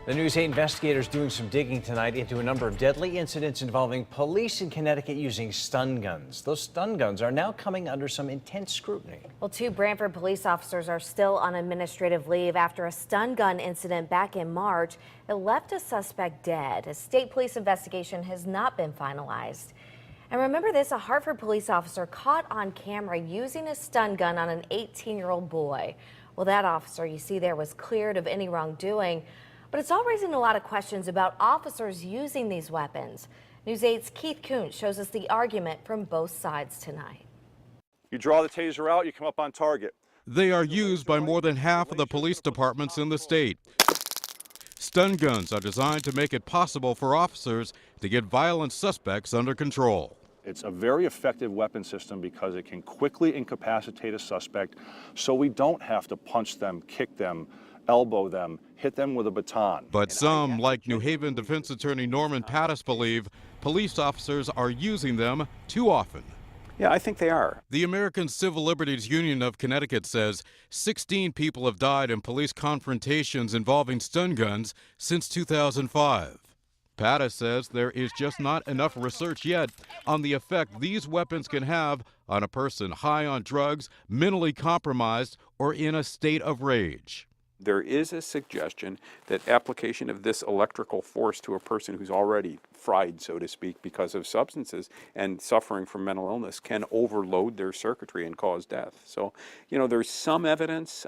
The News 8 investigators doing some digging tonight into a number of deadly incidents involving police in Connecticut using stun guns. Those stun guns are now coming under some intense scrutiny. Well, 2 Branford police officers are still on administrative leave after a stun gun incident back in March. It left a suspect dead. A state police investigation has not been finalized. And remember this, a Hartford police officer caught on camera using a stun gun on an 18-year-old boy. Well, that officer you see there was cleared of any wrongdoing. But it's all raising a lot of questions about officers using these weapons. News 8's Keith Kountz shows us the argument from both sides tonight. You draw the taser out, you come up on target. They are used by more than half of the police departments in the state. Stun guns are designed to make it possible for officers to get violent suspects under control. It's a very effective weapon system because it can quickly incapacitate a suspect so we don't have to punch them, kick them, elbow them, hit them with a baton. But some, like New Haven defense attorney Norman Pattis, believe police officers are using them too often. Yeah, I think they are. The American Civil Liberties Union of Connecticut says 16 people have died in police confrontations involving stun guns since 2005. Pattis says there is just not enough research yet on the effect these weapons can have on a person high on drugs, mentally compromised, or in a state of rage. There is a suggestion that application of this electrical force to a person who's already fried, so to speak, because of substances and suffering from mental illness can overload their circuitry and cause death. So, there's some evidence.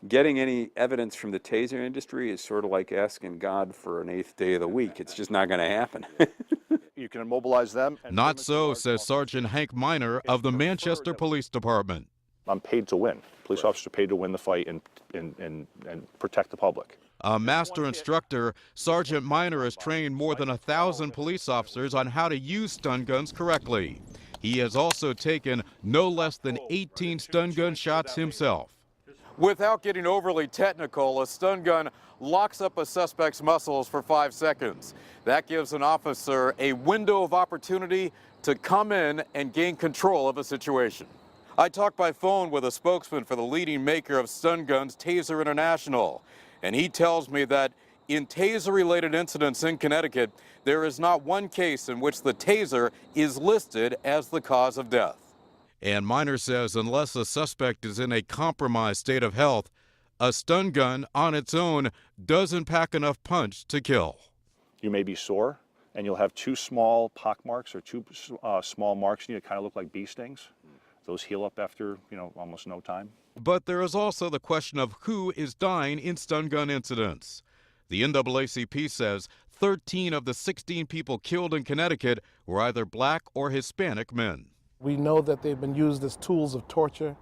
Getting any evidence from the taser industry is sort of like asking God for an 8th day of the week. It's just not going to happen. You can immobilize them. Not so, says Sergeant Hank Miner of the Manchester Police Department. I'm paid to win. Police officers are paid to win the fight and protect the public. A master instructor, Sergeant Miner has trained more than 1,000 police officers on how to use stun guns correctly. He has also taken no less than 18 stun gun shots himself. Without getting overly technical, a stun gun locks up a suspect's muscles for 5 seconds. That gives an officer a window of opportunity to come in and gain control of a situation. I talked by phone with a spokesman for the leading maker of stun guns, Taser International, and he tells me that in taser-related incidents in Connecticut, there is not one case in which the taser is listed as the cause of death. And Miner says unless a suspect is in a compromised state of health, a stun gun on its own doesn't pack enough punch to kill. You may be sore, and you'll have 2 small pock marks or 2 small marks, and you kind of look like bee stings. Those heal up after, almost no time. But there is also the question of who is dying in stun gun incidents. The NAACP says 13 of the 16 people killed in Connecticut were either black or Hispanic men. We know that they've been used as tools of torture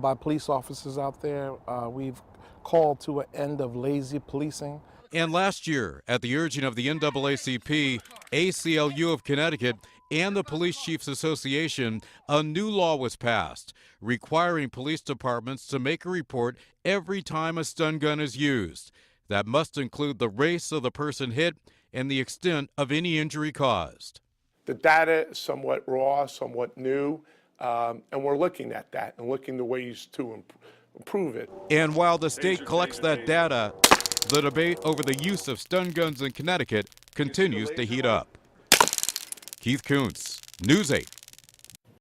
by police officers out there. We've called to an end of lazy policing. And last year, at the urging of the NAACP, ACLU of Connecticut, and the Police Chiefs Association, a new law was passed requiring police departments to make a report every time a stun gun is used. That must include the race of the person hit and the extent of any injury caused. The data is somewhat raw, somewhat new, and we're looking at that and looking to ways to improve it. And while the state collects that data, the debate over the use of stun guns in Connecticut continues to heat up. Keith Kountz, News 8.